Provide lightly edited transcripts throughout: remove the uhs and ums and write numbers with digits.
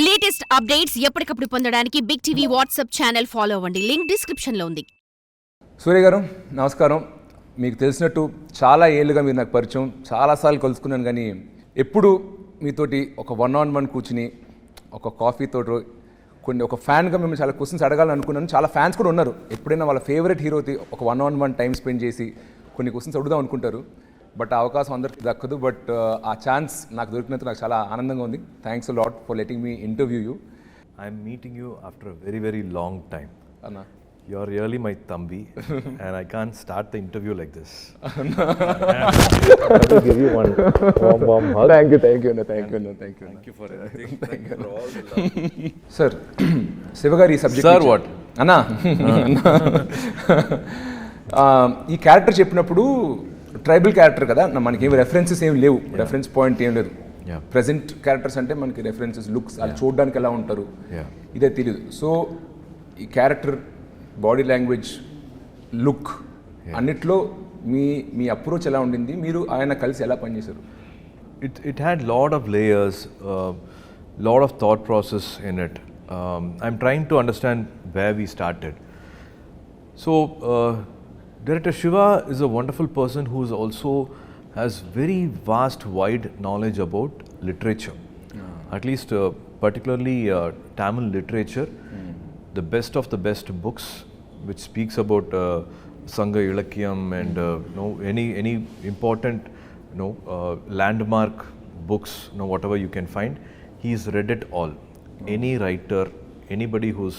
Latest updates ఎప్పటికప్పుడు పొందడానికి big TV WhatsApp channel follow అవ్వండి. లింక్ డిస్క్రిప్షన్ లో ఉంది. సూర్య గారు నమస్కారం. మీకు తెలిసినట్టు చాలా ఏళ్ళుగా మీరు నాకు పరిచయం, చాలాసార్లు కలుసుకున్నాను. కానీ ఎప్పుడు మీతోటి ఒక 1-on-1 కూర్చుని ఒక కాఫీతో ఒక ఫ్యాన్గా మిమ్మల్ని చాలా క్వశ్చన్స్ అడగాలని అనుకున్నాను. చాలా ఫ్యాన్స్ కూడా ఉన్నారు. ఎప్పుడైనా వాళ్ళ ఫేవరెట్ హీరోతో ఒక 1-on-1 టైం స్పెండ్ చేసి కొన్ని క్వశ్చన్స్ అడుగుదాం అనుకుంటారు. బట్ ఆ అవకాశం అందరికీ దక్కదు. బట్ ఆ ఛాన్స్ నాకు దొరికినందుకు నాకు చాలా ఆనందంగా ఉంది. Thanks a lot for letting me interview you. I'm meeting you after a very, very long time. Anna. You're really my thambi and I can't start the interview like this. I have to give you one warm hug. Thank you. Thank you for everything. Thank you for all the love. Sir, శివగారి subject Sir, what? అన్నా ఈ character చెప్పినప్పుడు tribal character కదా, మనకి ఏమి references ఏమి లేవు, reference point ఏం లేదు. ప్రెజెంట్ క్యారెక్టర్స్ అంటే మనకి రెఫరెన్సెస్, లుక్స్, వాళ్ళు చూడడానికి ఎలా ఉంటారు ఇదే తెలియదు. సో ఈ క్యారెక్టర్ బాడీ లాంగ్వేజ్, లుక్ అన్నిట్లో మీ అప్రోచ్ ఎలా ఉండింది, మీరు ఆయన కలిసి ఎలా పనిచేశారు? It had lot of layers, lot of thought process in it. I'm trying to understand where we started. So Director Shiva is a wonderful person who is also has very vast, wide knowledge about literature. At least particularly Tamil literature, the best of the best books which speaks about Sangha Ilakyam and any important landmark books, whatever you can find, he's read it all. Any writer, anybody who's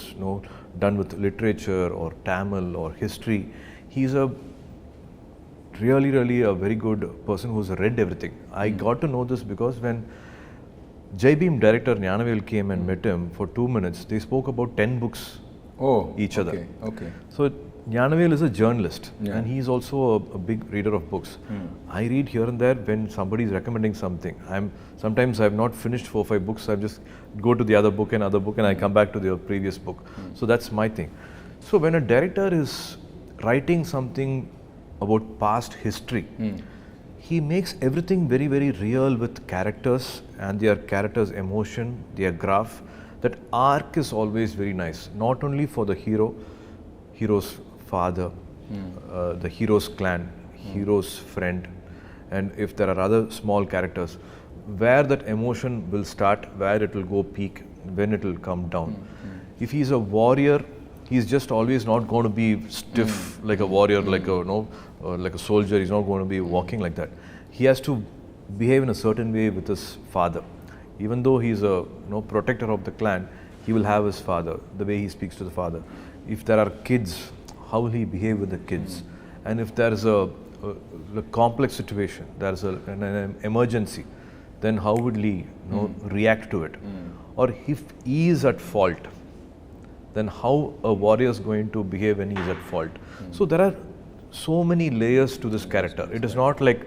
done with literature or Tamil or history, he's a really a very good person who's read everything. I got to know this because when Jai Bhim director Gnanavel came and met him for 2 minutes, they spoke about 10 books each other. Okay. So Gnanavel is a journalist and he's also a big reader of books. I read here and there when somebody is recommending something. Sometimes I've not finished 4-5 books, I just go to the other book and I come back to the previous book. So that's my thing. So when a director is writing something about past history, he makes everything very, very real with characters and their characters' emotion, their graph. That arc is always very nice, not only for the hero's father, the hero's clan, hero's friend, and if there are other small characters, where that emotion will start, where it will go peak, when it will come down. If he's a warrior, he's just always not going to be stiff like a warrior, like a soldier. He's not going to be walking like that. He has to behave in a certain way with his father. Even though he's a protector of the clan, he will have his father, the way he speaks to the father. If there are kids, how will he behave with the kids? And if there is a complex situation, there is an emergency, then how would he react to it? Or if he is at fault, then how a warrior is going to behave when he is at fault. So there are so many layers to this character. It is not like,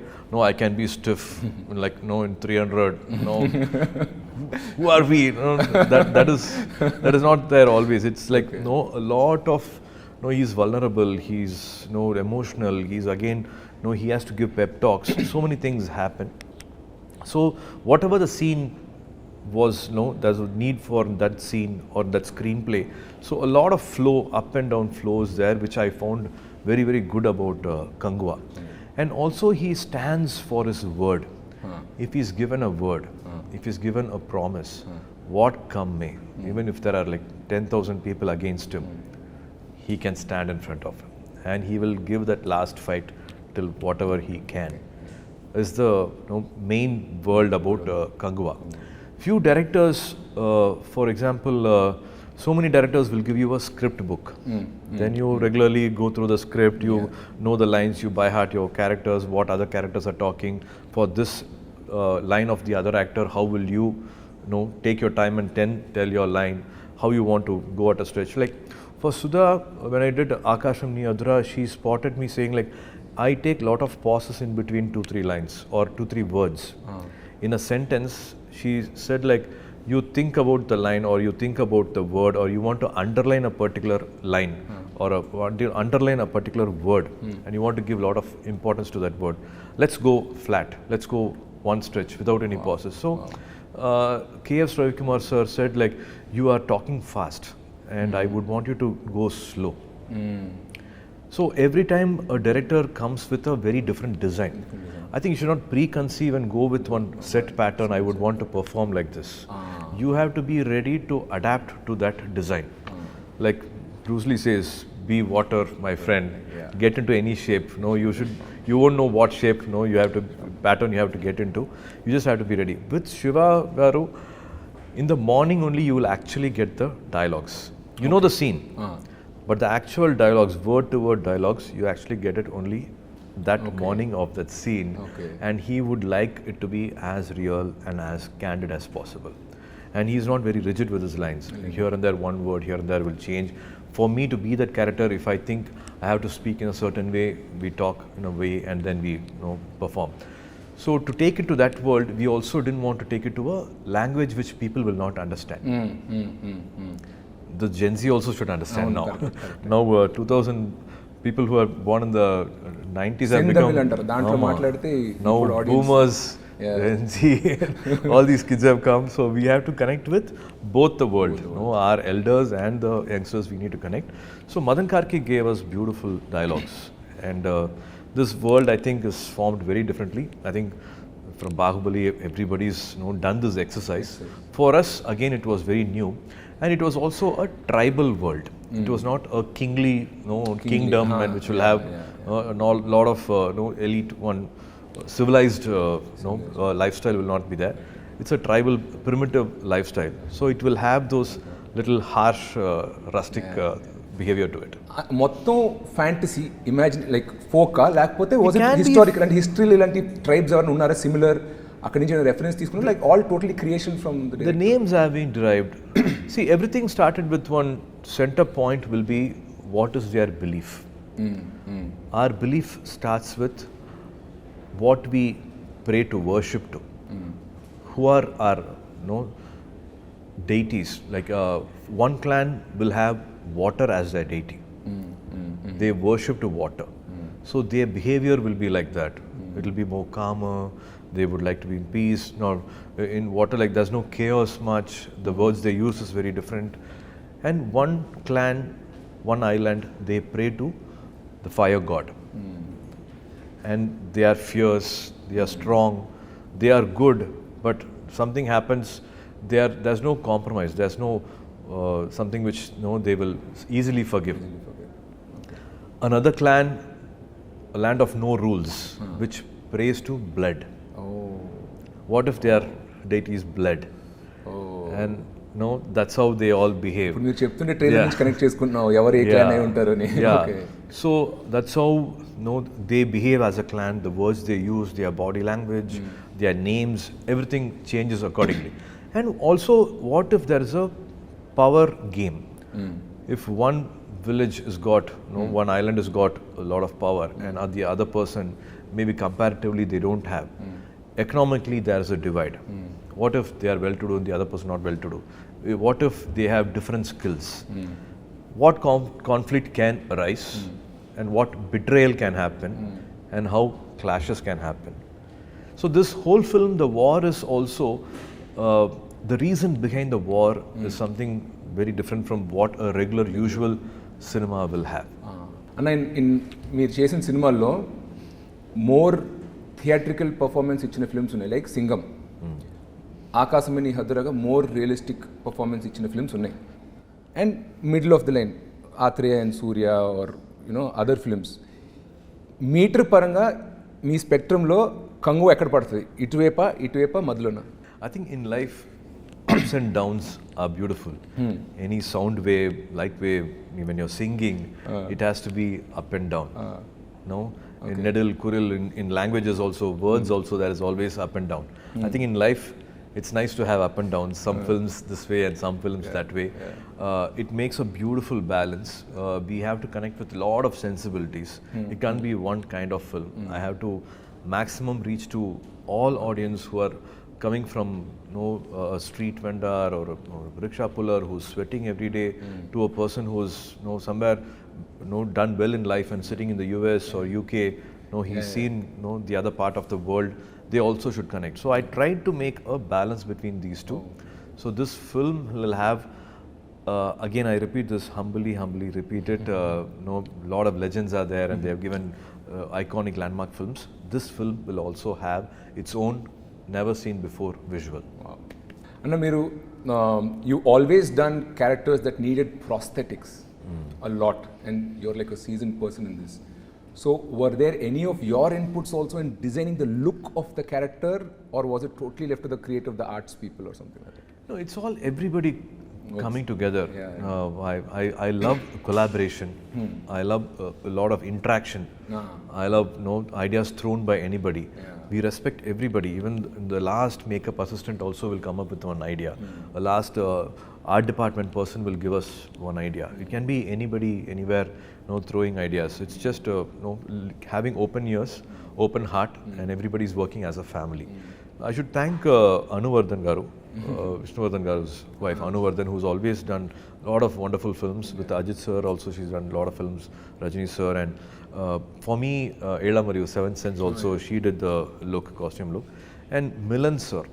I can be stiff, like, in 300, who are we? That is not there always. It's like, a lot of, he's vulnerable, he's, emotional, he's again, he has to give pep talks. So many things happen. So whatever the scene was, there's a need for that scene or that screenplay. So a lot of flow, up and down flows there, which I found very, very good about Kanguva. And also he stands for his word. If he's given a word, if he's given a promise, what come may, even if there are like 10,000 people against him, he can stand in front of him and he will give that last fight till whatever he can. Is the main world about Kanguva. Few directors, for example, so many directors will give you a script book. Then you regularly go through the script, you know the lines, you by heart your characters, what other characters are talking. For this line of the other actor, how will you, take your time and tell your line, how you want to go at a stretch. Like for Sudha, when I did Akasham Ni Adra, she spotted me saying like, I take lot of pauses in between 2-3 lines or 2-3 words. In a sentence, she said like, you think about the line or you think about the word or you want to underline a particular line or underline a particular word and you want to give a lot of importance to that word. Let's go flat. Let's go one stretch without any pauses. So K.F. Ravikumar sir said like, you are talking fast and I would want you to go slow. So every time a director comes with a very different design, I think you should not preconceive and go with one set pattern, I would want to perform like this. You have to be ready to adapt to that design. Like Bruce Lee says, be water, my friend, get into any shape. No, you won't know what shape, no, you have to, pattern you have to get into. You just have to be ready. With Shiva Garu, in the morning only you will actually get the dialogues. You know the scene, but the actual dialogues, word to word dialogues, you actually get it only that morning of that scene. And he would like it to be as real and as candid as possible. And he's not very rigid with his lines. Here and there, one word here and there will change. For me to be that character, if I think I have to speak in a certain way, we talk in a way and then we perform. So to take it to that world, we also didn't want to take it to a language which people will not understand. The Gen Z also should understand now. Correct. Now 2000 people who are born in the 90s have become now boomers, Gen Z, all these kids have come. So we have to connect with both the world. Our elders and the youngsters we need to connect. So Madan Karki gave us beautiful dialogues. And this world I think is formed very differently. I think from Bahubali everybody's done this exercise. For us again it was very new. And it was also a tribal world. It was not a kingly kingdom and which will have a lot of elite civilized lifestyle will not be there. It's a tribal primitive lifestyle. So it will have those little harsh rustic behavior to it. మొత్తం fantasy imagine like ఫోకా లేకపోతే was it historical అంటే హిస్టరీలో ఇలాంటి tribes ఎవరైనా ఉన్నారా similar అక్కడి నుంచి reference తీసుకున్నారు like all totally creation from the names have been derived. See, everything started with one center point will be what is their belief. Our belief starts with what we pray to, worship to. Who are our deities? Like one clan will have water as their deity. They worship to water. So their behavior will be like that. It will be more calmer. They would like to be in peace. Now, in water, like there's no chaos much. The words they use is very different. And one clan, one island, they pray to the fire god. And they are fierce, they are strong, they are good, but something happens, there's no compromise, there's no something which they will easily forgive. Another clan, a land of no rules, which prays to blood. What if their deity is blood? And that's how they all behave. ఇప్పుడు మీరు చెప్తుంటే trailer నుంచి connect చేసుకుంటున్నావు ఎవరు ఏ clan అయి ఉంటారు అని. So that's how they behave as a clan, the words they use, their body language, their names, everything changes accordingly. And also, what if there is a power game? If one village has got, one island has got a lot of power and the other person maybe comparatively they don't have. Economically there is a divide. What if they are well-to-do and the other person not well-to-do? What if they have different skills? What conflict can arise and what betrayal can happen and how clashes can happen. So this whole film, the war is also, the reason behind the war is something very different from what a regular usual cinema will have. అన్న మీరు చేసిన సినిమాల్లో more theatrical performance ఇచ్చిన films ఉన్నాయి like Singam, ఆకాశమని హద్దురగా more realistic performance ఇచ్చిన films ఉన్నాయి. And middle of the line Athreya and Surya are other films. Metre పరంగా మీ స్పెక్ట్రంలో కంగువ ఎక్కడ పడుతుంది, ఇటువైపా మధ్యలోనా? I think in life ups and downs are beautiful. Any sound wave, light wave, when you're singing, it has to be up and down. In Nedil, Kuril, in languages also, words also, there is always up and down. I think in life, it's nice to have up and down. Some films this way and some films that way. It makes a beautiful balance. We have to connect with a lot of sensibilities. It can't be one kind of film. I have to maximum reach to all audience who are coming from a street vendor or a rickshaw puller who's sweating every day to a person who's somewhere done well in life and sitting in the US or UK. He's seen the other part of the world they also should connect. So I tried to make a balance between these two. So this film will have, again I repeat this, humbly repeat it, lot of legends are there and they have given iconic landmark films. This film will also have its own never seen before visual. Anna, మీరు you always done characters that needed prosthetics a lot, and you're like a seasoned person in this. So were there any of your inputs also in designing the look of the character, or was it totally left to the creative, the arts people or something like that? No, it's all everybody coming together. I love collaboration. I love a lot of interaction. I love ideas thrown by anybody. We respect everybody. Even the last makeup assistant also will come up with one idea. A last art department person will give us one idea. It can be anybody, anywhere, throwing ideas. It's just having open ears, open heart, and everybody is working as a family. I should thank Anuvardhan Garu, Vishnuvardhan Garu's wife, Anuvardhan, who's always done a lot of wonderful films. With Ajit sir also, she's done a lot of films, Rajini sir, and for me, Ela Mariu, Seventh Sense also, she did the costume look. And Milan sir,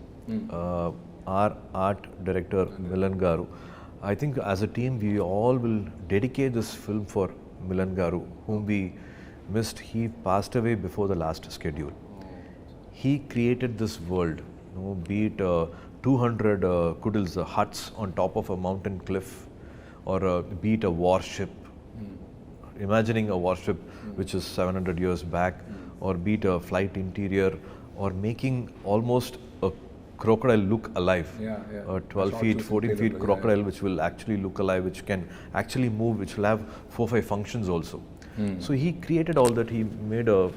our art director, Milan Garu, I think as a team, we all will dedicate this film for Milan Garu, whom we missed. He passed away before the last schedule. He created this world, be it 200 kudils, huts on top of a mountain cliff, or be it a warship. Imagining a warship which is 700 years back, or be it a flight interior, or making almost a crocodile look alive. A 12 feet, 14 feet crocodile which will actually look alive, which can actually move, which will have 4-5 functions also. So he created all that. He made a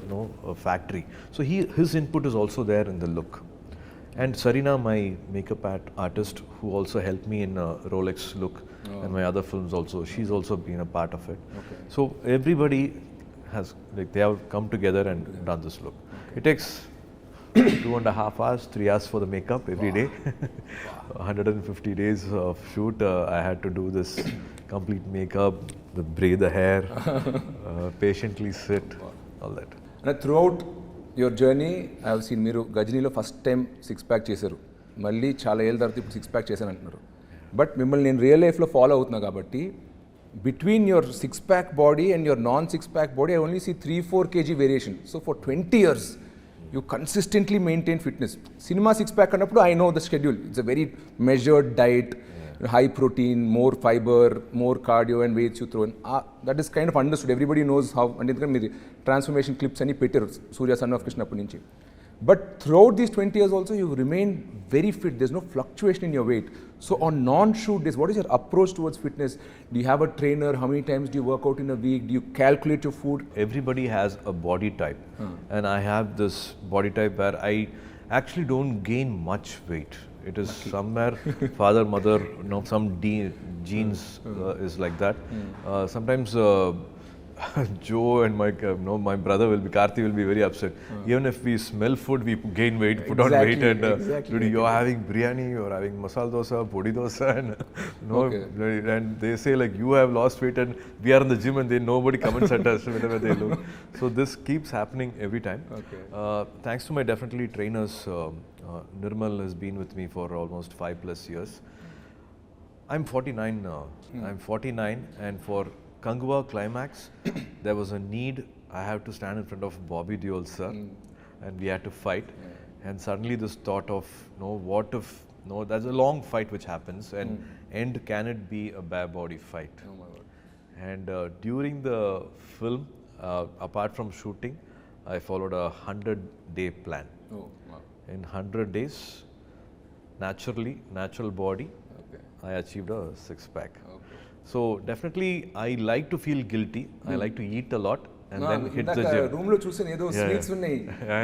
factory. So his input is also there in the look. And Sarina, my makeup artist, who also helped me in Rolex look and my other films also, she's also been a part of it. So everybody has, they have come together and done this look. It takes 2.5 hours, 3 hours for the makeup every day. 150 days of shoot. I had to do this complete makeup, braid the hair, patiently sit, all that. And throughout your journey, I have seen మీరు గజనీలో first time 6-pack చేశారు, మళ్ళీ చాలా ఏళ్ళ తర్వాత ఇప్పుడు 6-pack చేశాను అంటున్నారు. But మిమ్మల్ని నేను రియల్ లైఫ్లో ఫాలో అవుతున్నా కాబట్టి between your 6-pack body and your non-6-pack body, I only see 3-4 kg variation. So for 20 years, you consistently maintain fitness. Cinema 6-pack annappudu, I know the schedule. It's a very measured diet, high protein, more fiber, more cardio and weights you throw in. That is kind of understood. Everybody knows how. And ఎందుకంటే మీరు transformation clips అని పెట్టారు సూర్య son of Krishna అప్పటి నుంచి. But throughout these 20 years also, you remain very fit. There's no fluctuation in your weight. So on non-shoot days, what is your approach towards fitness? Do you have a trainer? How many times do you work out in a week? Do you calculate your food? Everybody has a body type. And I have this body type where I actually don't gain much weight. It is somewhere father, mother, some genes is like that. Sometimes Joe and my brother Karthi will be very upset. Even if we smell food, we gain weight, put on weight, and you're having biryani, you're having masala dosa, podi dosa, and and they say like you have lost weight, and we are in the gym, and nobody comments at us whenever they look. So this keeps happening every time. Thanks to my definitely trainers, Nirmal has been with me for almost 5+ years. I'm 49 now. I'm 49, and for Kanguva climax, there was a need. I have to stand in front of Bobby Deol sir, and we had to fight. And suddenly this thought of, what if, there's a long fight which happens, and end can it be a bare body fight? Oh my God. And during the film, apart from shooting, I followed a 100-day plan. Oh, wow. In 100 days, natural body, I achieved a 6-pack. So definitely, I like to feel guilty. I like to eat a lot and then hit the gym. Room lo chusane edo sweets unnai.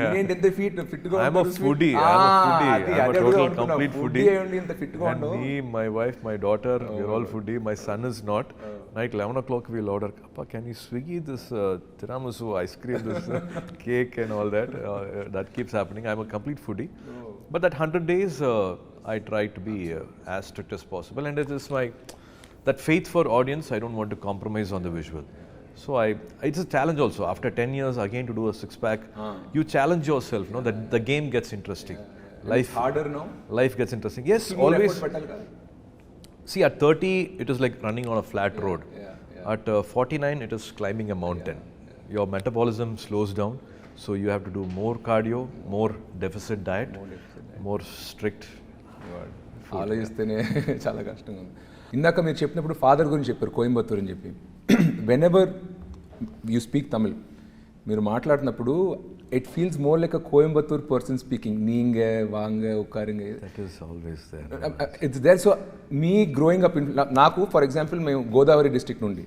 Inent ente fit ga I'm a foodie. I'm a total complete foodie. And me, my wife, my daughter, we're all foodie. My son is not. Night 11 o'clock we'll order, Appa, can you Swiggy this tiramisu ice cream, this cake and all that. That keeps happening. I'm a complete foodie. But that 100 days, I try to be as strict as possible. And it is that faith for audience, I don't want to compromise on the visual. So it's a challenge also. After 10 years again to do a six-pack, you challenge yourself, that the game gets interesting. Life harder now. Life gets interesting. Yes, More always. effort పెట్టాలి కదా. See, at 30, it is like running on a flat road. At 49, it is climbing a mountain. Your metabolism slows down, so you have to do more cardio, more deficit diet, more strict. ఆలోచిస్తేనే చాలా కష్టంగా ఉంది. ఇందాక మీరు చెప్పినప్పుడు father గురించి చెప్పారు, కోయంబత్తూర్ అని చెప్పి. Whenever you speak Tamil, మీరు మాట్లాడినప్పుడు it feels more like a Coimbatore person speaking. నీంగే వాంగే ఉక్కారింగే, That is always there. It's there. So మీ గ్రోయింగ్ అప్ నాకు ఫర్ ఎగ్జాంపుల్ మేము గోదావరి డిస్ట్రిక్ట్ నుండి,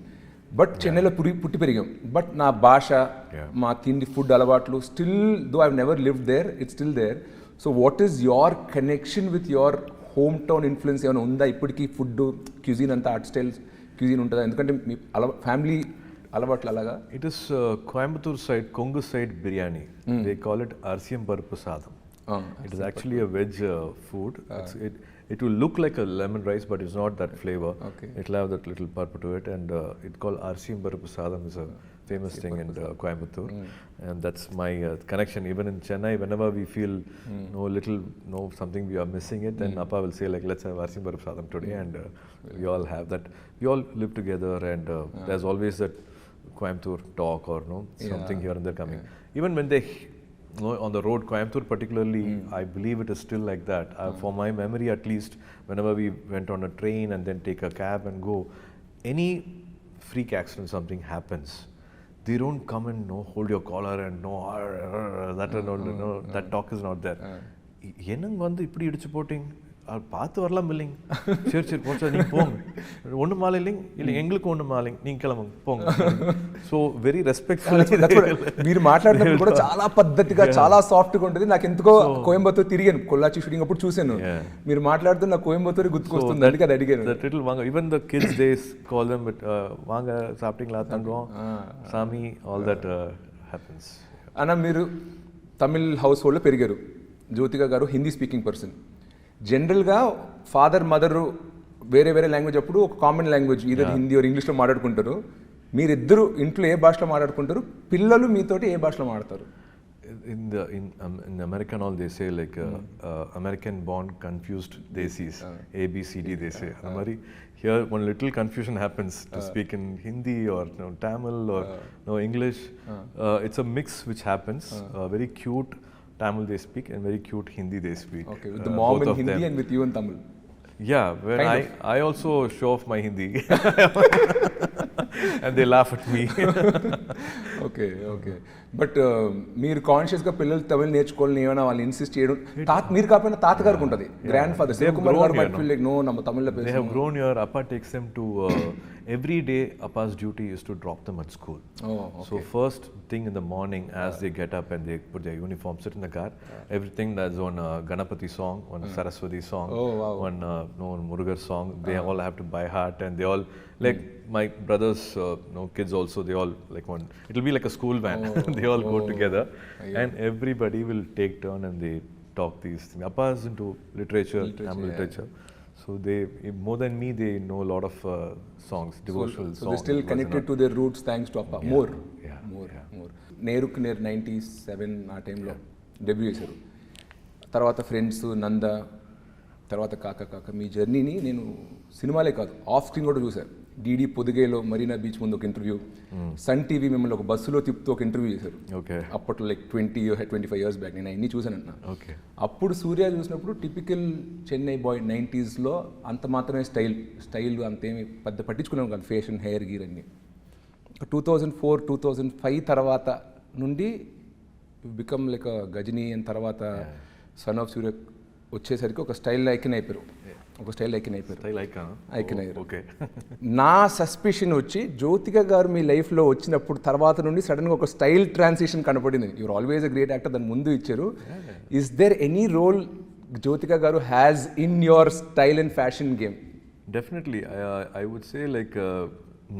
బట్ చెన్నైలో పుట్టి పెరిగాం. బట్ నా భాష, మా తిండి, ఫుడ్ అలవాట్లు still though I've never lived there, it's still there. So what is your connection with your home town influence ఏమైనా ఉందా ఇప్పటికీ? ఫుడ్ క్యూజిన్ అంతా ఆర్ట్ స్టైల్స్ క్యూజిన్ ఉంటుందా? ఎందుకంటే మీ ఫ్యామిలీ అలవాట్లు అలాగా. It is Coimbatore side, Kongu side biryani. They call it Arsiyam Paruppu Sadam. It is actually a veg food. It will look like a lemon rice, but it's not that flavor. It will have that little purple to it, and it's called Arsiyam Paruppu Sadam. Is a famous thing in Coimbatore, and that's my connection. Even in Chennai, whenever we feel something we are missing it, then Appa will say like, let's have Arsiyam Paruppu Sadam today, and we all have that. We all live together, and there's always that Coimbatore talk or something here and there coming. Even when they on the road, Coimbatore particularly, I believe it is still like that. For my memory at least, whenever we went on a train and then take a cab and go, any freak accident, something happens, they don't come and hold your collar and that talk is not there. என்னங்க வந்து இப்படி இடிச்சு boating, பார்த்து வரலாம் இல்லைங்க, சரி சரி போச்சா நீங்கள் போங்க, ஒன்றும் மாலை இல்லைங்க, இல்லை எங்களுக்கு ஒன்றும் மாலைங்க, நீங்கள் கிளம்புங்க போங்க. So very respectful. మీరు మాట్లాడినప్పుడు కూడా చాలా పద్ధతిగా, చాలా సాఫ్ట్గా ఉంటుంది. నాకు ఎందుకో కోయంబత్తూర్ తిరిగాను, కొల్లాచి షూటింగ్ అప్పుడు చూశాను. మీరు మాట్లాడుతూ నాకు కోయంబత్తూర్ గుర్తుకొస్తుంది, అందుకే అది అడిగాను. వాంగ, even the kids days call them వాంగ సాఫ్టింగ్లా తంగం సామి, ఆల్ దట్ హ్యాపెన్స్. అన్న, మీరు తమిళ్ హౌస్ హోల్డ్లో పెరిగారు. జ్యోతిక గారు హిందీ స్పీకింగ్ పర్సన్. జనరల్గా ఫాదర్ మదరు వేరే వేరే లాంగ్వేజ్ అప్పుడు ఒక common language either Hindi or ఇంగ్లీష్లో మాట్లాడుకుంటారు. మీరిద్దరు ఇంట్లో ఏ భాషలో మాట్లాడుకుంటారు? పిల్లలు మీతోటి ఏ భాషలో మాట్లాడతారు? In America and all, they say like American born confused desis, ABCD they say. Here one little confusion happens to speak in Hindi or Tamil or English. It's a mix which happens. Very cute Tamil they speak and very cute Hindi they speak. Okay, with the mom in Hindi and with you in Tamil. Yeah, when I also show off my Hindi and they laugh at me. Okay okay. But మీరు కాన్షియస్గా పిల్లలు తమిళ్ నేర్చుకోవాలని ఏమైనా వాళ్ళు insist చేయడం, మీరు కాకపోయినా తాతగారికి ఉంటుంది, గ్రాండ్ ఫాదర్ శివకుమార్ గారు might feel like, no, நம்ம தமிழ்ல பேசணும். They have grown here. Appa takes them to every day. Appa's duty is to drop them at school. So first thing in the morning, as they get up and they put their uniform, sit in the car, everything that's on Ganapati song, on Saraswati song, on Murugar song, they all have to buy heart, and they all like my brothers kids also, they all like one, it'll be like a school van. They all go together and everybody will take turn and they talk these things. Appa is into literature, Tamil literature. So they, more than me, they know a lot of songs, devotional songs. So they're still connected to their roots thanks to Appa. More. నేరుకు నేరు 97 ఆ టైంలో debut చేశారు. తర్వాత friends, నంద, తర్వాత కాక కాక, మీ జర్నీని నేను సినిమాలే కాదు ఆఫ్ స్క్రీన్ కూడా చూశాను. డీడీ పొదిగేలో మరీనా బీచ్ ముందు ఒక ఇంటర్వ్యూ, సన్ టీవీ మిమ్మల్ని ఒక బస్సులో తిప్పుతూ ఒక ఇంటర్వ్యూ చేశారు. అప్పట్లో లైక్ 25 years బ్యాక్. నేను అన్నీ చూశానంటున్నా. అప్పుడు సూర్య చూసినప్పుడు టిపికల్ చెన్నై బాయ్ 90sలో అంత మాత్రమే స్టైల్ అంతేమి పెద్ద పట్టించుకున్నాను కాదు, ఫ్యాషన్, హెయిర్ గీర్ అన్నీ. 2004, 2005 తర్వాత నుండి బికమ్ లైక్ గజనీ, అండ్ తర్వాత సన్ ఆఫ్ సూర్య వచ్చేసరికి ఒక స్టైల్ ఐకన్ అయిపోయారు. నా సస్పిషన్ వచ్చి జ్యోతిక గారు మీ లైఫ్లో వచ్చినప్పుడు తర్వాత నుండి సడన్గా ఒక స్టైల్ ట్రాన్సిషన్ కనపడింది. You're always a great actor, దాని ముందు ఇచ్చారు. Is there any role Jyothika garu has in your style and fashion game? Definitely. I would say like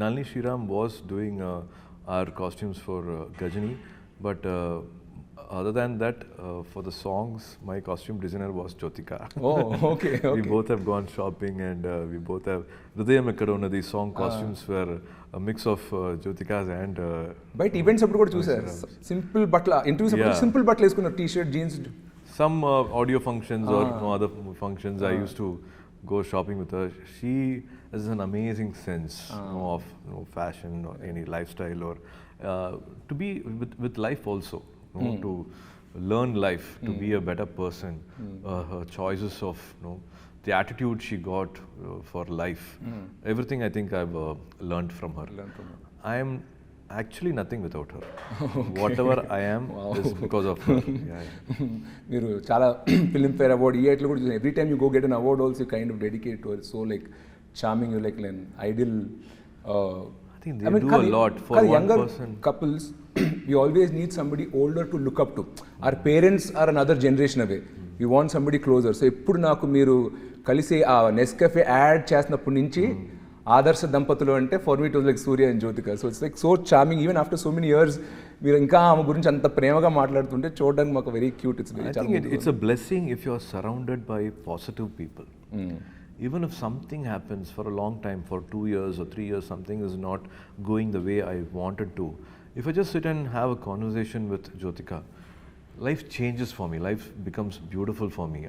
Nalini Shriram was doing our costumes for Gajani, but Other than that, for the songs, my costume designer was Jyotika. Oh, okay, We okay. both have gone shopping, and we both have Hridayam Ekkadona. The song costumes were a mix of Jyotika's and బయట events అప్పుడు కూడా చూసారు simple బట్టల interviews అప్పుడు Yeah. Simple బట్టలు వేసుకున్నారు T shirt jeans. some audio functions or no other functions. I used to go shopping with her. She has an amazing sense of fashion or any lifestyle or to be with life also. To learn life, to be a better person. Her choices of the attitude she got for life. Everything I think I've learned from her. I am actually nothing without her. Whatever I am is because of her. Yeah. మీరు చాలా Filmfare award ఈ ఐట్లో కూడా చూసాను. Every time you go get an award also kind of dedicate to so like charming you like an ideal. I think they do a lot for one younger person. couples we always need somebody older to look up to. Our parents are another generation away. We want somebody closer. So ఎప్పుడు నాకు మీరు కలిసి ఆ Nescafe add చేసినప్పటి నుంచి ఆదర్శ దంపతులు అంటే for me it was like Surya and Jyothika. So it's like so charming even after so many years మీరు ఇంకా ఆమె గురించి అంత ప్రేమగా మాట్లాడుతుంటే చూడడానికి మాకు very cute. It's I think it's a blessing if you're surrounded by positive people. Even if something happens for a long time, for 2 years or 3 years, something is not going the way I wanted to. If I just sit and have a conversation with Jyotika, life changes for me. Life becomes beautiful for me.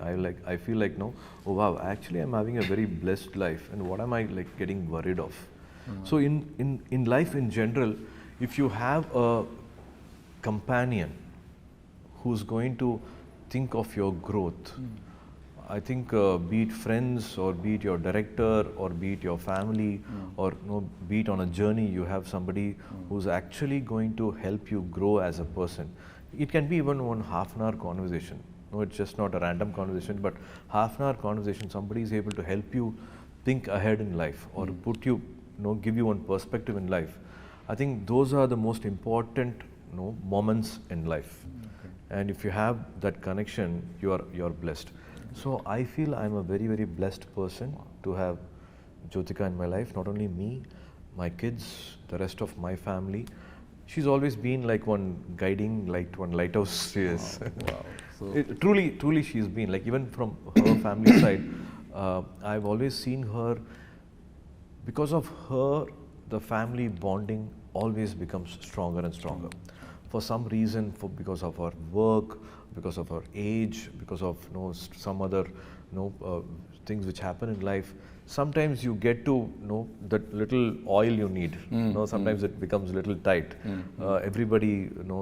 I feel like no, oh wow, actually I'm having a very blessed life. And what am I like getting worried of? So in life in general, if you have a companion who's going to think of your growth. I think be it friends or be it your director or be it your family or be it on a journey, you have somebody who's actually going to help you grow as a person. It can be even one half an hour conversation. No, it's just not a random conversation, but half an hour conversation, somebody is able to help you think ahead in life or put you, give you one perspective in life. I think those are the most important moments in life. And if you have that connection, you're blessed. So I feel I'm a very, very blessed person to have Jyotika in my life. Not only me, my kids, the rest of my family. She's always been like one guiding light, one lighthouse. Yes. Wow. So Truly she's been like, even from her family side, I've always seen her. Because of her, the family bonding always becomes stronger and stronger. For some reason, because of her work, because of her age, because of some other things which happen in life, sometimes you get to that little oil you need. Sometimes it becomes a little tight. Everybody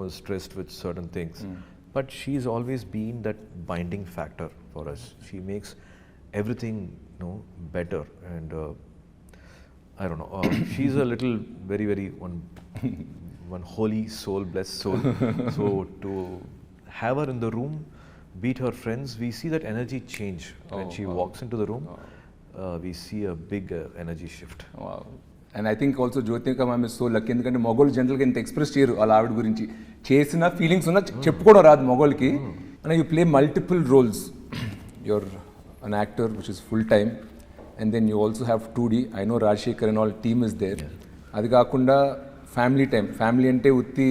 is stressed with certain things, but she's always been that binding factor for us. She makes everything better, and I don't know. She's a little very, very one holy soul, blessed soul. So to have her in the room, beat her friends, we see that energy change when she walks into the room. We see a big energy shift. Wow. And I think also Jyotika ma'am is so lucky ఎందుకంటే మొగోళ్ళు జనరల్గా ఇంత express చేయరు వాళ్ళ ఆవిడ గురించి. చేసిన feelings ఉన్నా చెప్పుకోవడం రాదు మొగోళ్ళకి. And you play multiple roles. Your an actor which is full time and then you also have 2D. I know Rajasekhar and all team is there. అది కాకుండా ఫ్యామిలీ టైం. ఫ్యామిలీ అంటే ఉత్తి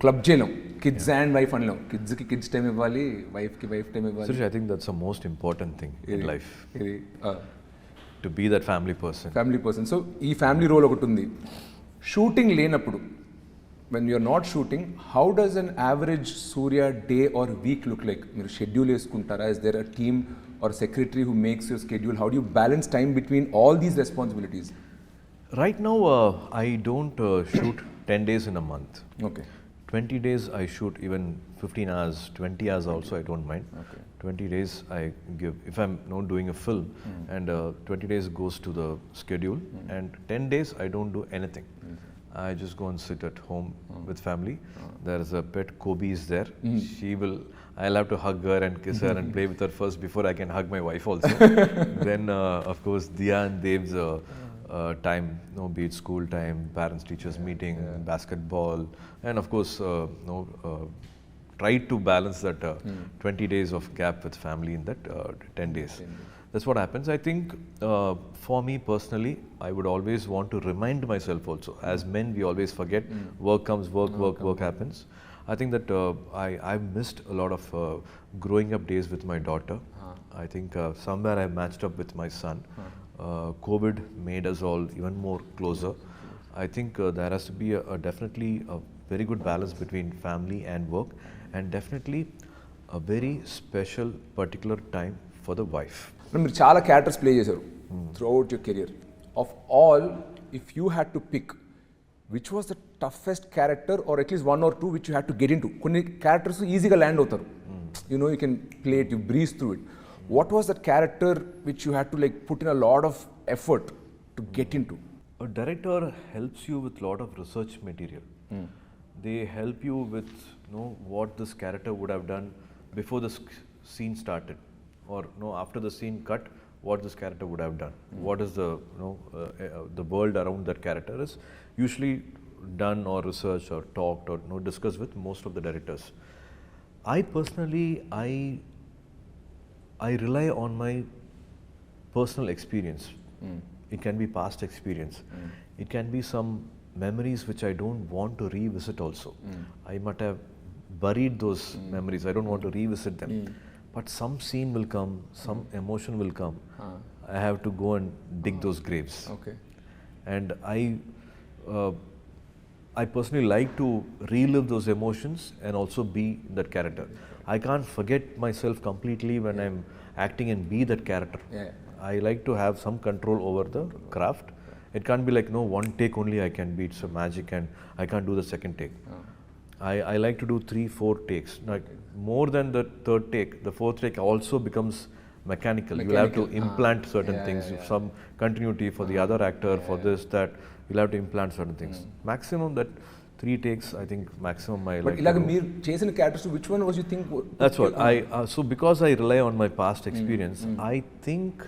క్లబ్ చేయలేం. కిడ్స్ అండ్ వైఫ్ అనలేం. కిడ్స్కి kids time ఇవ్వాలి, వైఫ్కి wife time ఇవ్వాలి. Suriya, I think that's the most important thing in life. ఇది To be that family person. Family person. So ఈ ఫ్యామిలీ రోల్ ఒకటి ఉంది. షూటింగ్ లేనప్పుడు when you're not shooting, how does an average Surya day or week look like? మీరు schedule వేసుకుంటారా? Is there a team or a secretary who makes your schedule? How do you balance time between all these responsibilities? Right now, I don't shoot 10 days in a month. Okay. 20 days I shoot even 15 hours, 20 hours also I don't mind. Okay. 20 days I give, if I'm not doing a film and 20 days goes to the schedule and 10 days I don't do anything. I just go and sit at home with family. There is a pet Kobe is there. I'll have to hug her and kiss her and play with her first before I can hug my wife also. Then of course Diya and Dev's time, be it school time, parents teachers meeting, basketball, and of course try to balance that 20 days of gap with family in that 10 days. That's what happens. I think for me personally, I would always want to remind myself also. As men, we always forget. Work comes, work happens. I think that I've missed a lot of growing up days with my daughter. I think somewhere I matched up with my son. COVID made us all even more closer. I think there has to be definitely a very good balance between family and work, and definitely a very special particular time for the wife. మీరు చాలా characters play చేశారు throughout your career. Of all, if you had to pick which was the toughest character or at least 1 or 2 which you had to get into? కొన్ని characters ఈజీగా land అవుతారు, you know, you can play it, you breeze through it. What was that character which you had to like put in a lot of effort to get into? A director helps you with lot of research material. They help you with what this character would have done before the scene started, or after the scene cut, what this character would have done. What is the the world around that character is usually done or researched or talked or discussed with most of the directors. I personally I rely on my personal experience. It can be past experience. It can be some memories which I don't want to revisit also. I might have buried those memories. I don't want to revisit them. But some scene will come, some emotion will come. I have to go and dig those graves. Okay. And I personally like to relive those emotions and also be that character. I can't forget myself completely when I'm acting and be that character. I like to have some control over the craft. It can't be like one take only I can be. It's a magic and I can't do the second take. I like to do 3-4 takes. Like more than the third take, the fourth take also becomes mechanical. You will have to implant certain things. Some continuity for the other actor, for this, that. You'll have to implant certain things. Maximum that 3 takes, I think maximum I like. But ilaga meer chesina characters, which one was you think? That's what so because I rely on my past experience, I think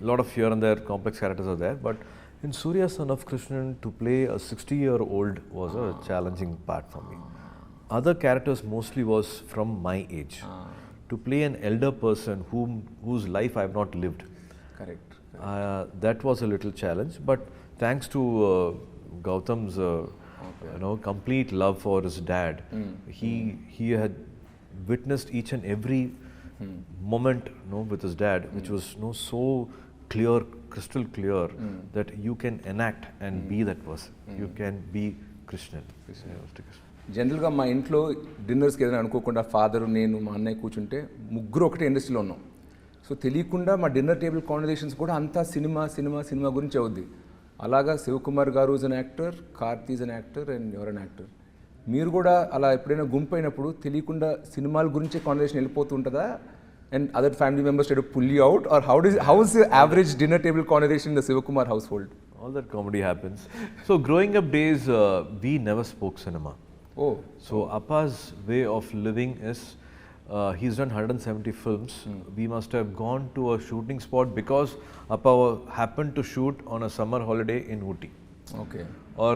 a lot of here and there complex characters are there, but in Surya Son of Krishnan, to play a 60-year-old was a challenging part for me. Other characters mostly was from my age. To play an elder person whose life I have not lived. Correct. That was a little challenge, but thanks to Gautam's complete love for his dad, he had witnessed each and every moment with his dad, which was so clear, crystal clear, that you can enact and be that person. You can be Krishnan. జనరల్గా మా ఇంట్లో డిన్నర్స్కి ఏదైనా అనుకోకుండా father, నేను, మా అన్నయ్య కూర్చుంటే ముగ్గురు ఒకటే ఇండస్ట్రీలో ఉన్నాం. సో తెలియకుండా మా డిన్నర్ టేబుల్ కాన్వర్జేషన్స్ కూడా అంతా సినిమా సినిమా సినిమా గురించి అవుద్ది. అలాగా శివకుమార్ గారు is an actor, Karthi is an actor, and your an actor. మీరు కూడా అలా ఎప్పుడైనా గుంపు అయినప్పుడు తెలియకుండా సినిమాల గురించే కాన్వర్జేషన్ వెళ్ళిపోతూ ఉంటుందా? And other family members try to pull you out, or how is the average dinner table conversation in the Sivakumar household? All that comedy happens. So growing up days, we never spoke cinema. Oh. So Appa's way of living is he's done 170 films. We must have gone to a shooting spot because Appa happened to shoot on a summer holiday in Ooty. Okay. Or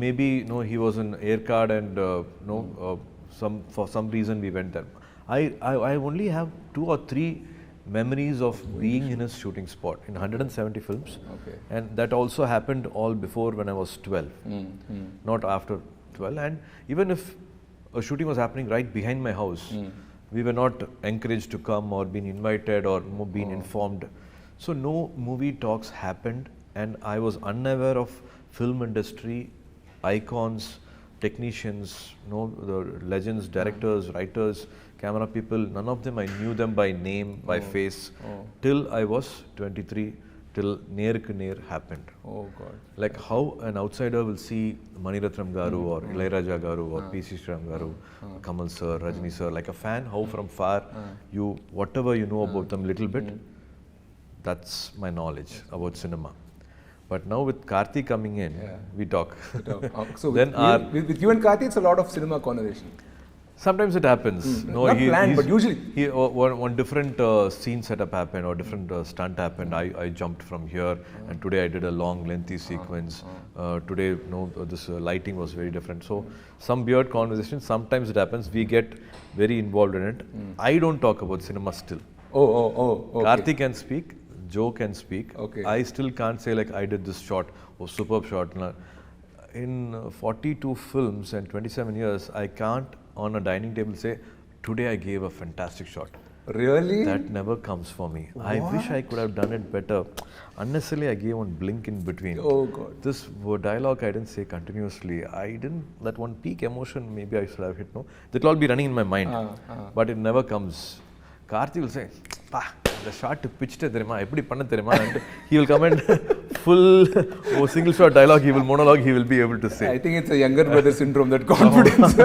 maybe he was in air card and for some reason we went there. I only have 2 or 3 memories of being in his shooting spot in 170 films. Okay. And that also happened all before when I was 12, not after 12. And even if a shooting was happening right behind my house, we were not encouraged to come or been invited or been informed. So no movie talks happened, and I was unaware of film industry, icons, technicians, the legends, directors, writers, camera people. None of them I knew them by name, by face, till I was 23, till Neer Ke Neer happened. Oh God. Like how an outsider will see Mani Ratnam Garu or Ilaiyaraaja Garu or P. C. Sriram Garu, Kamal sir, Rajni sir, like a fan, how from far you, whatever you know about them little bit, that's my knowledge about cinema. But now with Karthi coming in, we talk. So with you and Karthi, it's a lot of cinema conversation. Sometimes it happens. Not planned, but usually. One different scene setup happened or different stunt happened. I jumped from here, and today I did a long, lengthy sequence. Today, this lighting was very different. So some weird conversation. Sometimes it happens. We get very involved in it. I don't talk about cinema still. Oh. Okay. Karthi can speak. Joe can speak. Okay. I still can't say like I did this shot or superb shot. in 42 films and 27 years, I can't on a dining table say, today I gave a fantastic shot. Really? That never comes for me. I wish I could have done it better. Unnecessarily, I gave one blink in between. Oh God. This dialogue I didn't say continuously. I didn't, that one peak emotion, maybe I should have hit, no? That will all be running in my mind. But it never comes. Karthi will say, pa, the shot pitched therima, eppadi panna therima, and he will come and full single shot dialogue, he will monologue, he will be able to say. I think it's a younger brother syndrome, that confidence.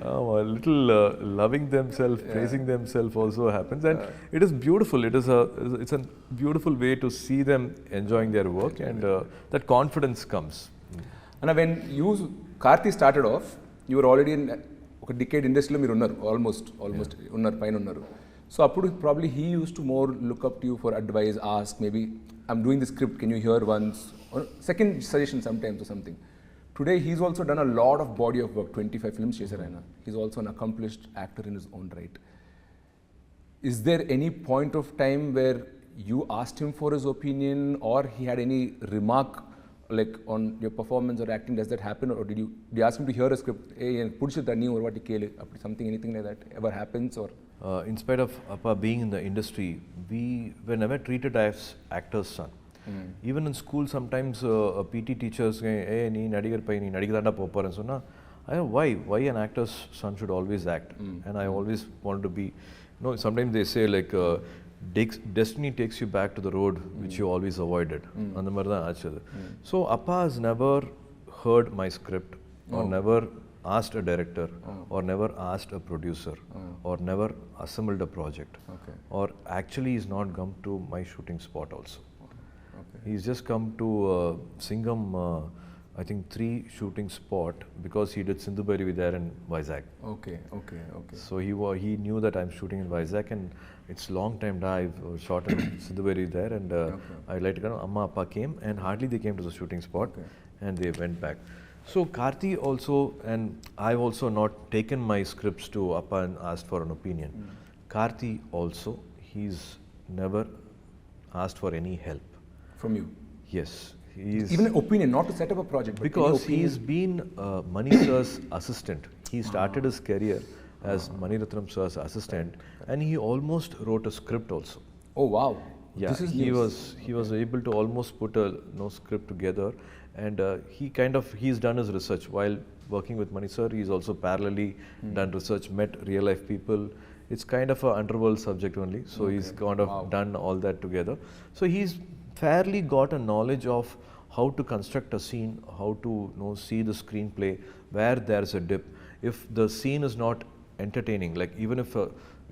A little loving themselves, praising themselves also happens, and it is beautiful. It's a beautiful way to see them enjoying their work, and that confidence comes. And when Karthi started off, you were already in a decade industry lo meer unnaru, almost unnaru, paina unnaru. So appudu probably he used to more look up to you for advice, ask, maybe I'm doing this script, can you hear once, or second suggestion sometimes or something. Today he's also done a lot of body of work, 25 films chesaru aina. He's also an accomplished actor in his own right. Is there any point of time where you asked him for his opinion, or he had any remark like on your performance or acting? Does that happen, or did you ask him to hear a script, hey pudichidda nee or what kele, something, anything like that ever happens? Or in spite of Appa being in the industry, we were never treated as actor's son. Even in school, sometimes PT teachers say, hey, nee nadigar pai nee nadigidanda popparan sonna, why an actor's son should always act? And I always wanted to be, sometimes they say like destiny takes you back to the road which you always avoided. And so Appa has never heard my script, or never asked a director, or never asked a producer, or never assembled a project, or actually he's not come to my shooting spot also. He's just come to Singham, I think 3 shooting spot, because he did Sindhu Bhairavi there in Vizag. Okay. So he knew that I'm shooting in Vizag, and it's long time now I've shot in Sindhu Bhairavi there, and I like to go. Amma Appa came, and hardly they came to the shooting spot, and they went back. So Karthi also, and I've also not taken my scripts to Appa and asked for an opinion. Karthi also, he's never asked for any help. From you? Yes. He's even an opinion, not to set up a project, but because he's been Mani sir's assistant. He started his career as Mani Ratnam sir's assistant, and he almost wrote a script also. Oh wow! Yeah, this is he was able to almost put a script together, and he's done his research while working with Mani sir. He's also parallelly done research, met real life people. It's kind of an underworld subject only, so he's kind of done all that together. So he's fairly got a knowledge of how to construct a scene, how to see the screenplay, where there's a dip. If the scene is not entertaining, like even if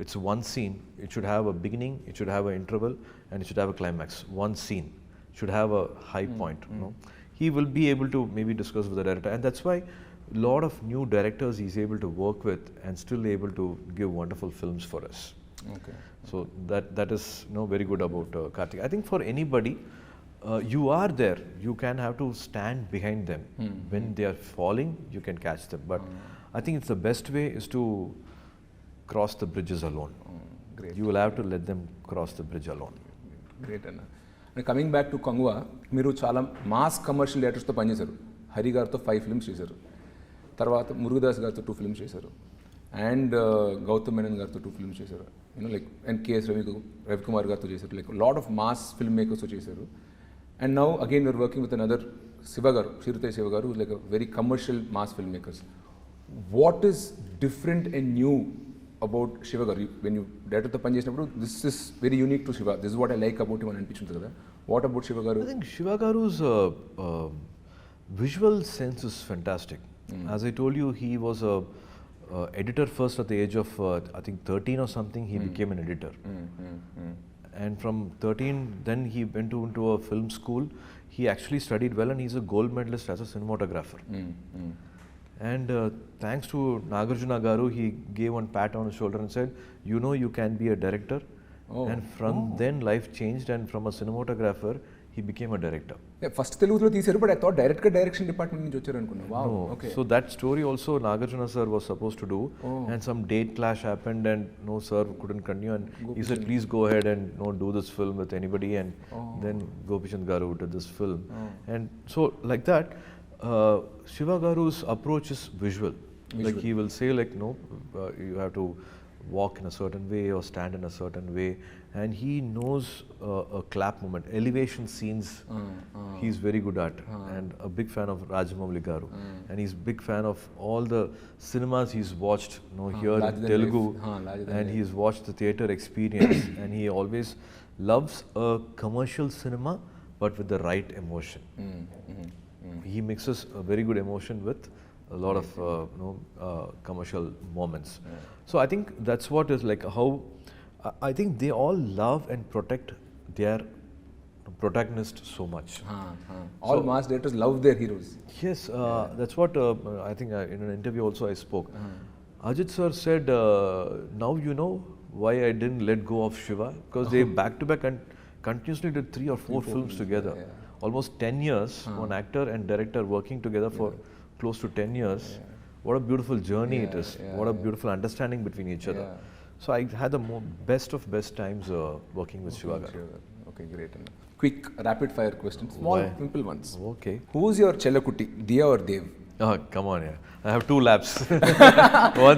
it's one scene, it should have a beginning, it should have an interval, and it should have a climax. One scene should have a high point. He will be able to maybe discuss with the director, and that's why a lot of new directors he's able to work with and still able to give wonderful films for us. Okay. So that is very good about Karthik. I think for anybody, you are there. You can have to stand behind them. When they are falling, you can catch them. But I think it's the best way is to cross the bridges alone. Great. You will have to let them cross the bridge alone. Great, Anna. And coming back to Kanguva, మీరు చాలా mass commercial డైరెక్టర్స్తో పనిచేశారు. హరి గారితో 5 films చేశారు. తర్వాత మురుగదాస్ గారితో 2 films చేశారు. And Gautam Menon గారితో 2 films చేశారు. అండ్ కేఎస్ రవికుమార్ గారితో చేశారు. Like lot of mass film మేకర్స్తో చేశారు. And now again you're working with another Shiva garu, Shirutay Shiva garu, like a very commercial mass film makers. What is different and new about Shiva garu? When you డైరెక్టర్తో పని చేసినప్పుడు this is very unique to Shiva, this is what I like about him అని అనిపించింది కదా. What about Shiva గారు? I think Shiva Garu's visual sense is fantastic. As I told you, he was a editor first at the age of I think 13 or something. He became an editor, and from 13 then he went into a film school. He actually studied well, and he's a gold medalist as a cinematographer. And thanks to Nagarjuna Garu, he gave one pat on his shoulder and said, you can be a director. And from then life changed, and from a cinematographer he became a director. First తెలుగులో తీశారు, but I thought డైరెక్ట్గా direction department నుంచి వచ్చారు అనుకున్నా. Wow, okay. So that story also Nagarjuna sir was supposed to do, and some date clash happened, and no sir couldn't continue, and he said please go ahead and do this film with anybody, and then Gopi Chand Garu did this film. And so like that, Shiva Garu's approach is visual. Like he will say like, no, you have to walk in a certain way or stand in a certain way, and he knows a clap moment, elevation scenes. He's very good at, and a big fan of Rajamouli Garu, and he's big fan of all the cinemas he's watched, here in Telugu, and he's watched the theatre experience, and he always loves a commercial cinema, but with the right emotion. He mixes a very good emotion with a lot of commercial moments. So I think that's what is like how I think they all love and protect their protagonist so much. All mass directors love their heroes. Yes, that's what I think in an interview also I spoke. Ajit sir said, now you know why I didn't let go of Shiva, because they back to back and continuously did 3 or 4 films together. Almost 10 years, one actor and director working together for close to 10 years. What a beautiful journey it is. What a beautiful understanding between each other. So I had the best of best times working with Shiva Garu. Okay, great. Quick rapid fire questions, small simple ones. Okay. Who's your Chellakutti, Diya or Dev? Oh, come on, I have 2 laps. One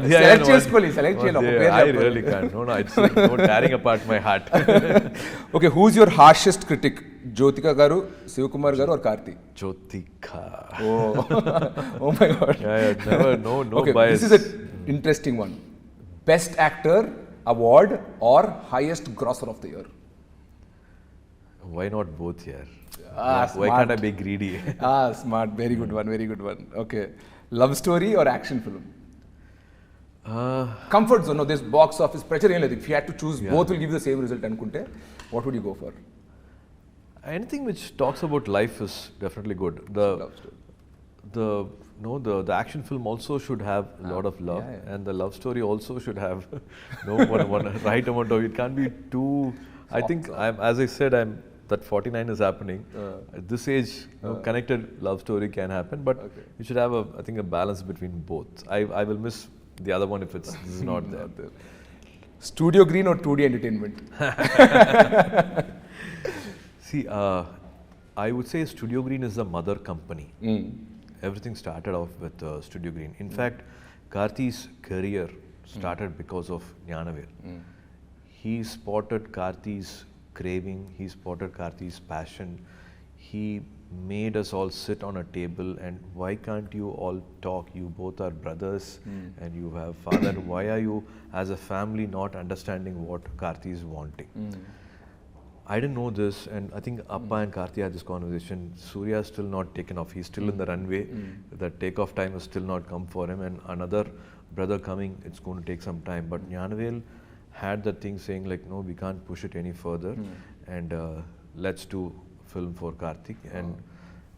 Diya and one Dev. I really can't. No, it's like tearing apart my heart. Okay, who's your harshest critic? Jyotika Garu, Sivakumar Garu or Karthi? Jyotika. Oh my God. Never, no Okay, bias. this is an interesting one. Best actor award or highest grosser of the year? Why not both here? Why can't I be greedy? Smart. Very good one. Very good one. Okay. Love story or action film? Comfort zone. No, there's box office pressure. If you had to choose, both will give you the same result. What would you go for? Anything which talks about life is definitely good. The action film also should have a lot of love, and the love story also should have one right amount of. It can't be too. I think as I said, that 49 is happening. At this age, connected love story can happen, but you should have a balance between both. I will miss the other one if this is not there. Studio Green or 2D Entertainment? See, I would say Studio Green is the mother company. Everything started off with Studio Green. In fact, Karthi's career started because of Jnanavel. He spotted Karthi's craving, he spotted Karthi's passion. He made us all sit on a table and why can't you all talk? You both are brothers and you have father. Why are you as a family not understanding what Karthi is wanting? I didn't know this, and I think Appa and Karthi had this conversation. Surya is still not taken off. He's still in the runway. The takeoff time has still not come for him, and another brother coming, it's going to take some time. But Jnanavel had that thing saying like, no, we can't push it any further, and let's do film for Karthik, and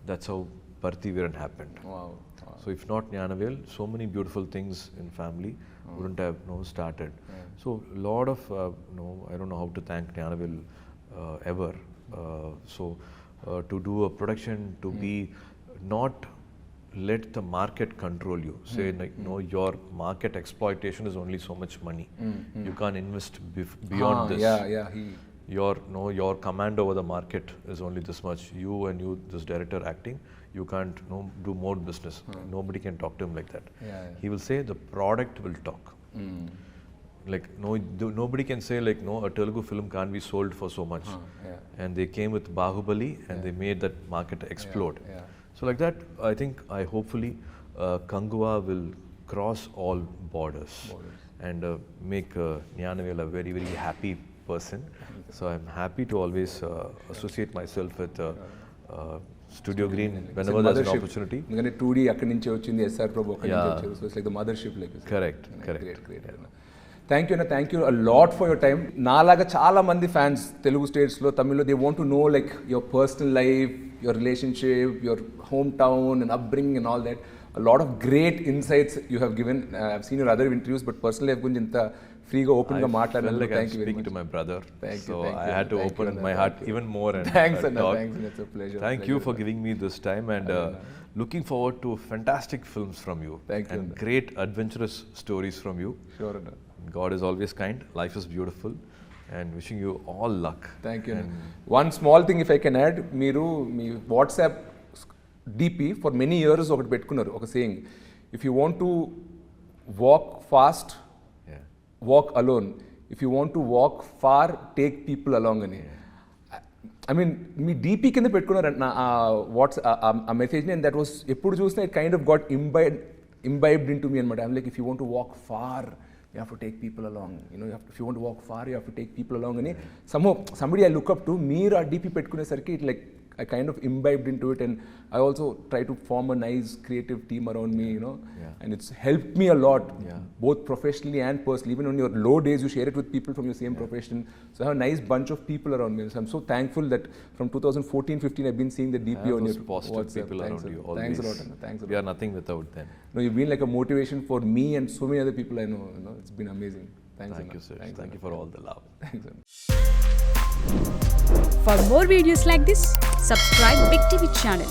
that's how Parthiviran happened. Wow. So if not Jnanavel, so many beautiful things in family wouldn't have started. So a lot of, I don't know how to thank Jnanavel ever. To do a production, to be not let the market control you. Say like, no, your market exploitation is only so much money. You can't invest beyond this. Your command over the market is only this much. You, this director acting, you can't do more business. Nobody can talk to him like that. He will say the product will talk. Like nobody can say like, no, a Telugu film can't be sold for so much. And they came with Bahubali and they made that market explode. So like that, I hopefully kanguva will cross all borders and make Jnanavel a very, very happy person. So I'm happy to always associate myself with Studio Green whenever there's an opportunity. 2D akkadi nunchi vachindi, SR Prabhu akkadi nunchi vachindi. So it's like the mothership, like you said. Correct. Great. Thank you, Anna. Thank you a lot for your time. Naalaga chaala mandi fans Telugu states lo, Tamil lo, they want to know like your personal life, your relationship, your hometown and upbringing and all that. A lot of great insights you have given. I've seen your other interviews, but personally I've gunji inta free ga open ga maatladanu. Thank you very much. To my brother. Thank you. I had to open my heart even more and thanks, Anna. talk. Thanks, it's a pleasure. Thank you for giving me this time and looking forward to fantastic films from you. Thank you. And great adventurous stories from you. Sure, Anna. God is always kind, life is beautiful, and wishing you all luck. Thank you. One small thing if I can add, మీరు మీ WhatsApp DP for many years ఒకటి పెట్టుకున్నారు, ఒక saying, if you want to walk fast walk alone, if you want to walk far take people along అని. I mean మీ DP కింద పెట్టుకున్నారంట నా ఆ మెసేజ్ని, అండ్ దట్ వాస్ ఎప్పుడు చూసినా it kind of got imbibed into me అనమాట. I'm like, if you want to walk far you have to take people along, if you want to walk far you have to take people along అని somehow somebody I look up to, మీరు ఆ DP పెట్టుకునేసరికి it like I kind of imbibed into it, and I also try to form a nice creative team around me, and it's helped me a lot, both professionally and personally. Even on your low days you share it with people from your same profession, so I have a nice bunch of people around me, so I'm so thankful that from 2014-15 I've been seeing the DP on your positive WhatsApp. people Thanks around you a lot. always. Thanks a lot, Anna. Thanks a lot. We are nothing without them. No, you've been like a motivation for me and so many other people I know, it's been amazing. Thanks Thank you, sir. Thank you for all the love. Thanks, Anna. For more videos like this, subscribe Big TV channel.